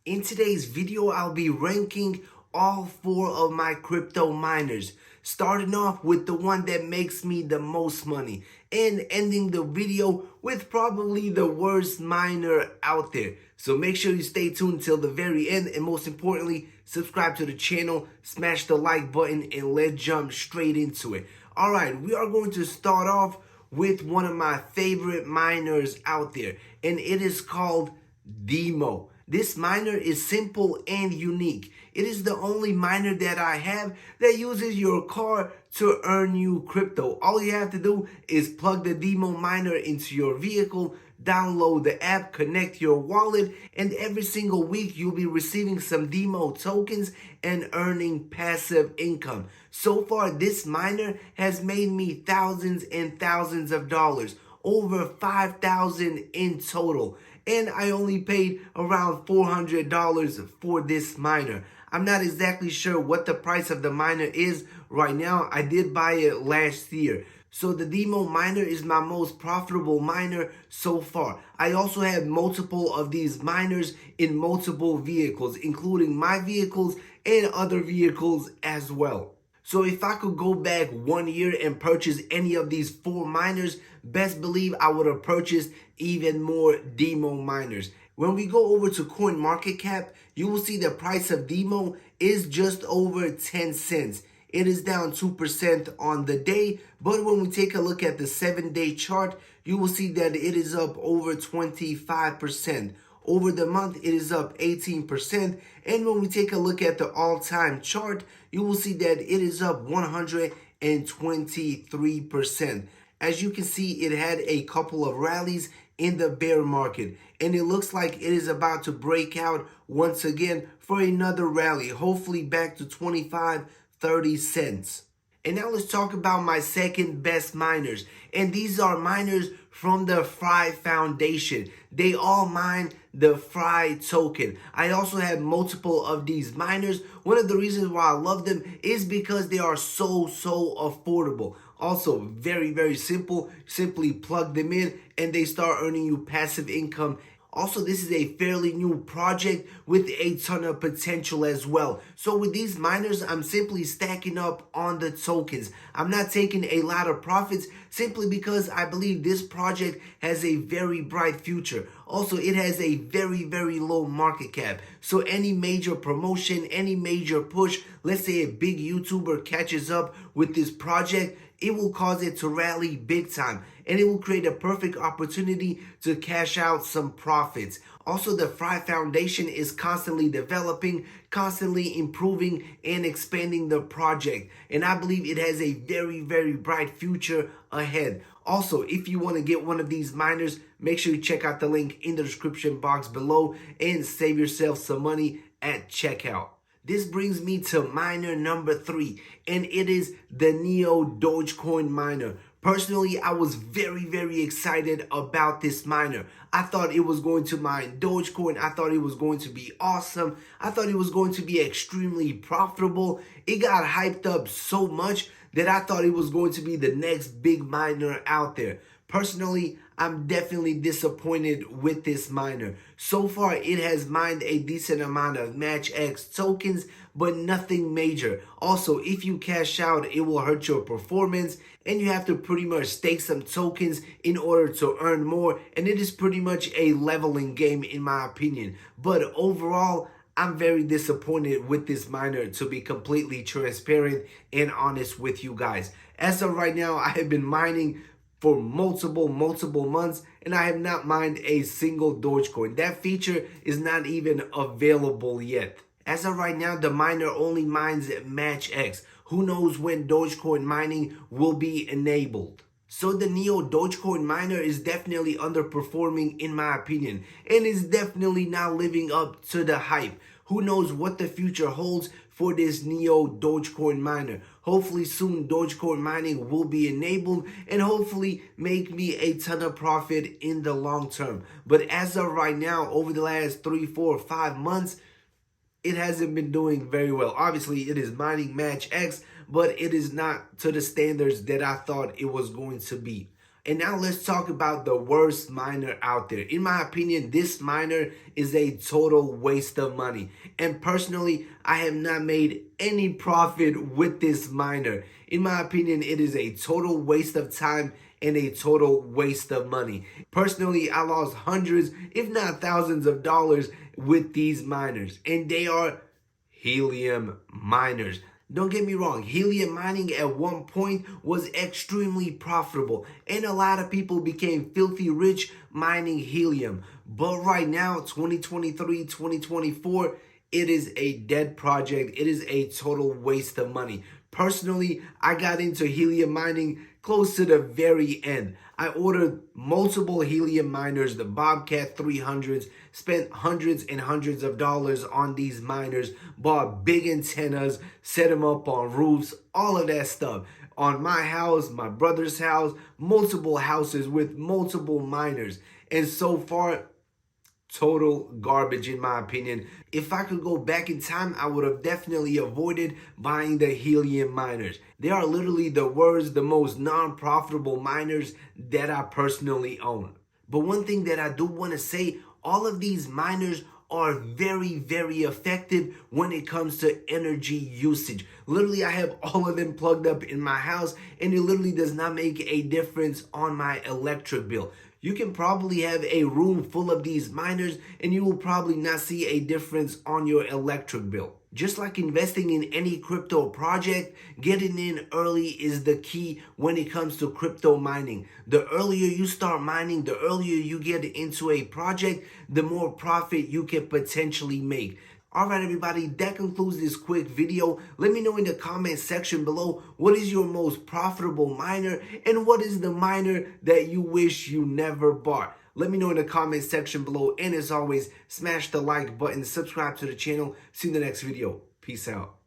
In today's video, I'll be ranking all 4 of my crypto miners, starting off with the one that makes me the most money and ending the video with probably the worst miner out there. So make sure you stay tuned till the very end, and most importantly, subscribe to the channel, smash the like button, and let's jump straight into it. Alright, we are going to start off with one of my favorite miners out there, and it is called DIMO. This miner is simple and unique. It is the only miner that I have that uses your car to earn you crypto. All you have to do is plug the DIMO miner into your vehicle, download the app, connect your wallet, and every single week you'll be receiving some DIMO tokens and earning passive income. So far, this miner has made me thousands and thousands of dollars, over $5,000 in total. And I only paid around $400 for this miner. I'm not exactly sure what the price of the miner is right now. I did buy it last year. So the DIMO miner is my most profitable miner so far. I also have multiple of these miners in multiple vehicles, including my vehicles and other vehicles as well. So if I could go back 1 year and purchase any of these 4 miners, best believe I would have purchased even more DIMO miners. When we go over to CoinMarketCap, you will see the price of DIMO is just over 10 cents. It is down 2% on the day, but when we take a look at the 7-day chart, you will see that it is up over 25%. Over the month, it is up 18%. And when we take a look at the all-time chart, you will see that it is up 123%. As you can see, it had a couple of rallies in the bear market, and it looks like it is about to break out once again for another rally, hopefully back to 25-30 cents. And now let's talk about my second best miners. And these are miners from the Fry Foundation. They all mine the Fry token. I also have multiple of these miners. One of the reasons why I love them is because they are so affordable. Also very simple. Simply plug them in and they start earning you passive income. Also, this is a fairly new project with a ton of potential as well. So with these miners, I'm simply stacking up on the tokens. I'm not taking a lot of profits simply because I believe this project has a very bright future. Also, it has a very low market cap. So any major promotion, any major push, let's say a big YouTuber catches up with this project, it will cause it to rally big time, and it will create a perfect opportunity to cash out some profits. Also, the Fry Foundation is constantly developing, constantly improving, and expanding the project. And I believe it has a very bright future ahead. Also, if you want to get one of these miners, make sure you check out the link in the description box below and save yourself some money at checkout. This brings me to miner number 3, and it is the Neo Dogecoin miner. Personally, I was very excited about this miner. I thought it was going to mine Dogecoin. I thought it was going to be awesome. I thought it was going to be extremely profitable. It got hyped up so much that I thought it was going to be the next big miner out there. Personally, I'm definitely disappointed with this miner. So far, it has mined a decent amount of Match X tokens, but nothing major. Also, if you cash out, it will hurt your performance, and you have to pretty much stake some tokens in order to earn more, and it is pretty much a leveling game in my opinion. But overall, I'm very disappointed with this miner, to be completely transparent and honest with you guys. As of right now, I have been mining for multiple months, and I have not mined a single Dogecoin. That feature is not even available yet. As of right now, the miner only mines Match X. Who knows when Dogecoin mining will be enabled? So the Neo Dogecoin miner is definitely underperforming in my opinion, and is definitely not living up to the hype. Who knows what the future holds for this Neo Dogecoin miner. Hopefully soon Dogecoin mining will be enabled and hopefully make me a ton of profit in the long term. But as of right now, over the last 3, 4, 5 months, it hasn't been doing very well. Obviously, it is mining Match X, but it is not to the standards that I thought it was going to be. And now let's talk about the worst miner out there. In my opinion, this miner is a total waste of money. And personally, I have not made any profit with this miner. In my opinion, it is a total waste of time and a total waste of money. Personally, I lost hundreds, if not thousands of dollars with these miners. And they are Helium miners. Don't get me wrong, helium mining at one point was extremely profitable and a lot of people became filthy rich mining helium. But right now, 2023, 2024, it is a dead project. It is a total waste of money. Personally, I got into helium mining close to the very end. I ordered multiple helium miners, the Bobcat 300s, spent hundreds and hundreds of dollars on these miners, bought big antennas, set them up on roofs, all of that stuff. On my house, my brother's house, multiple houses with multiple miners. And so far, total garbage in my opinion. If I could go back in time, I would have definitely avoided buying the helium miners. They are literally the worst, the most non-profitable miners that I personally own. But one thing that I do want to say, all of these miners are very, very effective when it comes to energy usage. Literally, I have all of them plugged up in my house and it literally does not make a difference on my electric bill. You can probably have a room full of these miners and you will probably not see a difference on your electric bill. Just like investing in any crypto project, getting in early is the key when it comes to crypto mining. The earlier you start mining, the earlier you get into a project, the more profit you can potentially make. Alright everybody, that concludes this quick video. Let me know in the comment section below what is your most profitable miner and what is the miner that you wish you never bought. Let me know in the comment section below, and as always, smash the like button, subscribe to the channel. See you in the next video. Peace out.